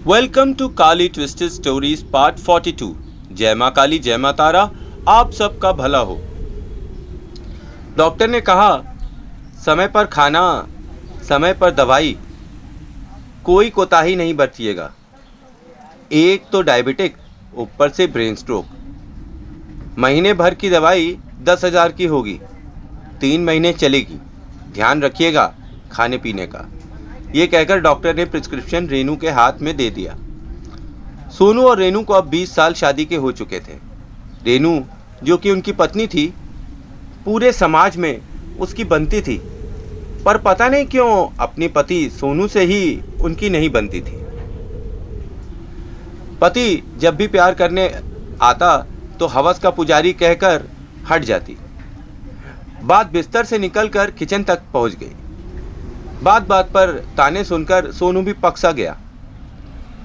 Welcome to Kali twisted stories part 42। जय माँ काली जय माँ तारा, आप सबका भला हो। डॉक्टर ने कहा, समय पर खाना, समय पर दवाई, कोई कोताही नहीं बरतिएगा। एक तो डायबिटिक, ऊपर से ब्रेन स्ट्रोक। महीने भर की दवाई 10,000 की होगी, 3 महीने चलेगी। ध्यान रखिएगा खाने पीने का। ये कहकर डॉक्टर ने प्रिस्क्रिप्शन रेनू के हाथ में दे दिया। सोनू और रेनू को अब 20 साल शादी के हो चुके थे। रेनू, जो कि उनकी पत्नी थी, पूरे समाज में उसकी बनती थी, पर पता नहीं क्यों अपनी पति सोनू से ही उनकी नहीं बनती थी। पति जब भी प्यार करने आता तो हवस का पुजारी कहकर हट जाती। बात बिस्तर से निकलकर किचन तक पहुंच गई। बात बात पर ताने सुनकर सोनू भी पकसा गया,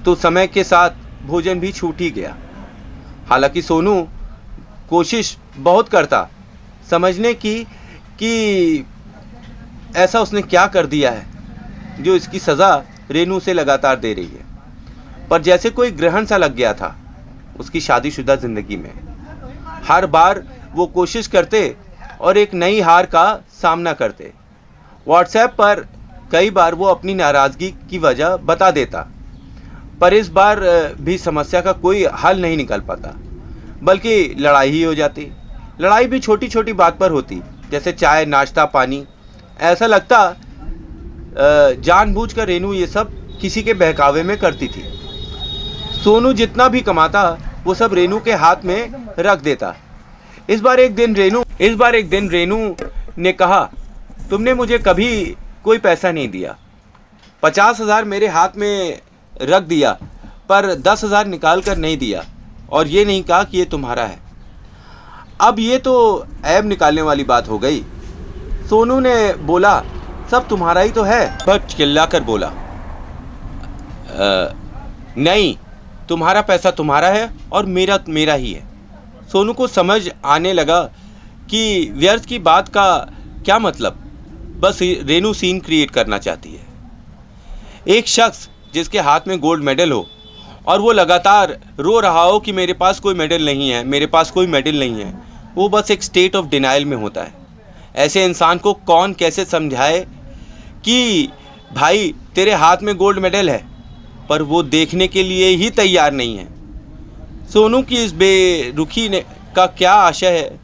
तो समय के साथ भोजन भी छूट ही गया। हालांकि सोनू कोशिश बहुत करता समझने की कि ऐसा उसने क्या कर दिया है जो इसकी सज़ा रेनू से लगातार दे रही है, पर जैसे कोई ग्रहण सा लग गया था उसकी शादीशुदा ज़िंदगी में। हर बार वो कोशिश करते और एक नई हार का सामना करते। व्हाट्सएप पर कई बार वो अपनी नाराज़गी की वजह बता देता, पर इस बार भी समस्या का कोई हल नहीं निकल पाता, बल्कि लड़ाई ही हो जाती। लड़ाई भी छोटी छोटी बात पर होती, जैसे चाय, नाश्ता, पानी। ऐसा लगता जानबूझकर रेनू ये सब किसी के बहकावे में करती थी। सोनू जितना भी कमाता वो सब रेनू के हाथ में रख देता। इस बार एक दिन रेनू ने कहा, तुमने मुझे कभी कोई पैसा नहीं दिया। 50,000 मेरे हाथ में रख दिया, पर 10,000 निकाल कर नहीं दिया, और ये नहीं कहा कि ये तुम्हारा है। अब ये तो ऐब निकालने वाली बात हो गई। सोनू ने बोला, सब तुम्हारा ही तो है, पर चिल्ला कर बोला, नहीं, तुम्हारा पैसा तुम्हारा है और मेरा मेरा ही है। सोनू को समझ आने लगा कि व्यर्थ की बात का क्या मतलब, बस रेनू सीन क्रिएट करना चाहती है। एक शख्स जिसके हाथ में गोल्ड मेडल हो और वो लगातार रो रहा हो कि मेरे पास कोई मेडल नहीं है, मेरे पास कोई मेडल नहीं है, वो बस एक स्टेट ऑफ डिनाइल में होता है। ऐसे इंसान को कौन कैसे समझाए कि भाई तेरे हाथ में गोल्ड मेडल है, पर वो देखने के लिए ही तैयार नहीं है। सोनू की इस बेरुखी का क्या आशय है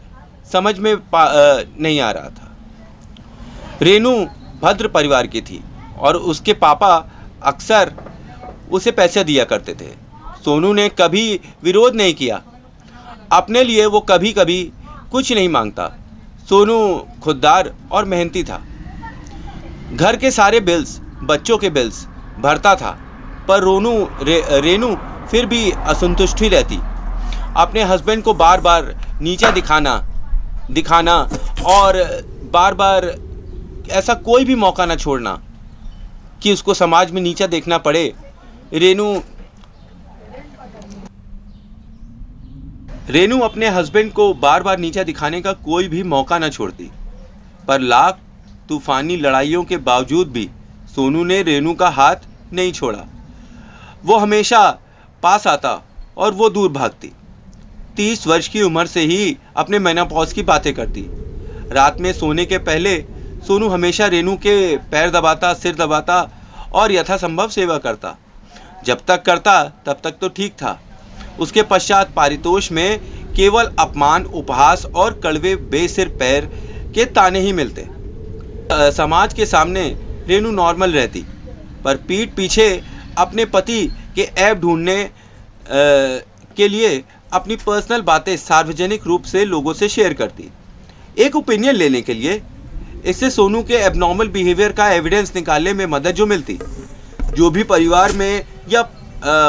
समझ में नहीं आ रहा था। रेनू भद्र परिवार की थी और उसके पापा अक्सर उसे पैसे दिया करते थे। सोनू ने कभी विरोध नहीं किया, अपने लिए वो कभी कभी कुछ नहीं मांगता। सोनू खुददार और मेहनती था, घर के सारे बिल्स, बच्चों के बिल्स भरता था, पर रेनू फिर भी असंतुष्ट ही रहती। अपने हस्बैंड को बार बार नीचा दिखाना और बार बार ऐसा कोई भी मौका ना छोड़ना कि उसको समाज में नीचा देखना पड़े। रेनू अपने हस्बैंड को बार बार नीचा दिखाने का कोई भी मौका ना छोड़ती, पर लाख तूफानी लड़ाइयों के बावजूद भी सोनू ने रेनू का हाथ नहीं छोड़ा। वो हमेशा पास आता और वो दूर भागती। 30 वर्ष की उम्र से ही अपने मेनोपॉज की बातें करती। रात में सोने के पहले सोनू हमेशा रेनू के पैर दबाता, सिर दबाता और यथासंभव सेवा करता। जब तक करता तब तक तो ठीक था। उसके पश्चात पारितोष में केवल अपमान, उपहास और कड़वे बेसिर पैर के ताने ही मिलते। समाज के सामने रेनू नॉर्मल रहती, पर पीठ पीछे अपने पति के ऐब ढूंढने के लिए अपनी पर्सनल बातें सार्वजनिक रूप से लोगों से शेयर करती, एक ओपिनियन लेने के लिए। इससे सोनू के एबनॉर्मल बिहेवियर का एविडेंस निकालने में मदद जो मिलती। जो भी परिवार में या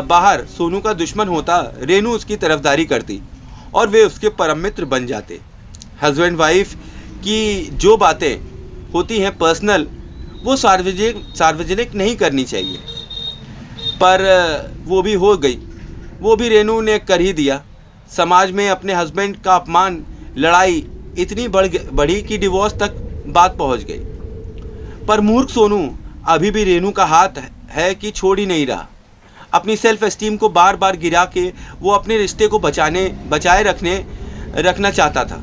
बाहर सोनू का दुश्मन होता, रेनू उसकी तरफदारी करती और वे उसके परम मित्र बन जाते। हस्बैंड वाइफ की जो बातें होती हैं पर्सनल, वो सार्वजनिक नहीं करनी चाहिए, पर वो भी हो गई। वो भी रेनू ने कर ही दिया। समाज में अपने हस्बैंड का अपमान, लड़ाई इतनी बढ़ी कि डिवोर्स तक बात पहुंच गई। पर मूर्ख सोनू अभी भी रेनू का हाथ है कि छोड़ ही नहीं रहा। अपनी सेल्फ एस्टीम को बार बार गिरा के वो अपने रिश्ते को बचाए रखना चाहता था।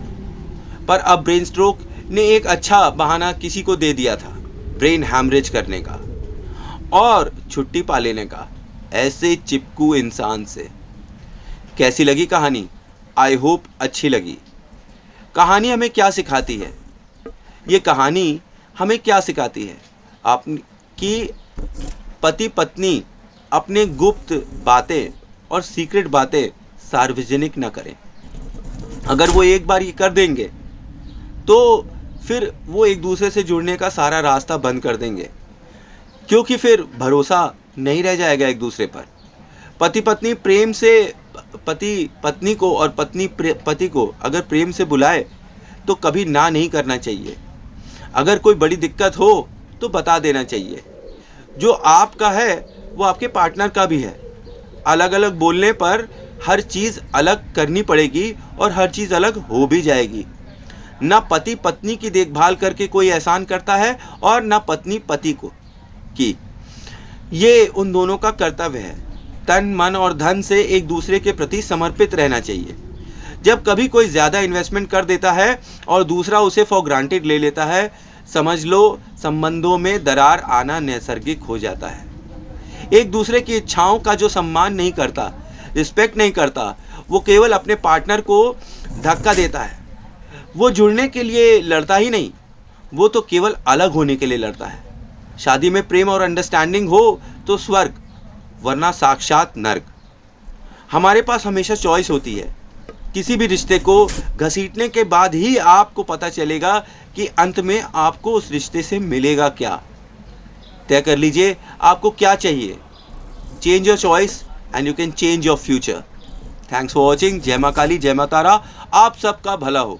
पर अब ब्रेन स्ट्रोक ने एक अच्छा बहाना किसी को दे दिया था, ब्रेन हैमरेज करने का और छुट्टी पा लेने का ऐसे चिपकू इंसान से। कैसी लगी कहानी? आई होप अच्छी लगी। कहानी हमें क्या सिखाती है? ये कहानी हमें क्या सिखाती है? कि पति पत्नी अपने गुप्त बातें और सीक्रेट बातें सार्वजनिक न करें। अगर वो एक बार ये कर देंगे तो फिर वो एक दूसरे से जुड़ने का सारा रास्ता बंद कर देंगे, क्योंकि फिर भरोसा नहीं रह जाएगा एक दूसरे पर। पति पत्नी प्रेम से पति पत्नी को और पत्नी पति को अगर प्रेम से बुलाए तो कभी ना नहीं करना चाहिए। अगर कोई बड़ी दिक्कत हो तो बता देना चाहिए। जो आपका है वो आपके पार्टनर का भी है। अलग अलग बोलने पर हर चीज़ अलग करनी पड़ेगी और हर चीज़ अलग हो भी जाएगी। ना पति पत्नी की देखभाल करके कोई एहसान करता है और ना पत्नी पति को की। ये उन दोनों का कर्तव्य है। तन मन और धन से एक दूसरे के प्रति समर्पित रहना चाहिए। जब कभी कोई ज़्यादा इन्वेस्टमेंट कर देता है और दूसरा उसे फॉर ग्रांटेड ले लेता है, समझ लो संबंधों में दरार आना नैसर्गिक हो जाता है। एक दूसरे की इच्छाओं का जो सम्मान नहीं करता, रिस्पेक्ट नहीं करता, वो केवल अपने पार्टनर को धक्का देता है। वो जुड़ने के लिए लड़ता ही नहीं, वो तो केवल अलग होने के लिए लड़ता है। शादी में प्रेम और अंडरस्टैंडिंग हो तो स्वर्ग, वरना साक्षात नर्क। हमारे पास हमेशा चॉइस होती है। किसी भी रिश्ते को घसीटने के बाद ही आपको पता चलेगा कि अंत में आपको उस रिश्ते से मिलेगा क्या। तय कर लीजिए आपको क्या चाहिए। Change your choice and you can change your future. Thanks for watching. जय मां काली, जय मां तारा। आप सबका भला हो।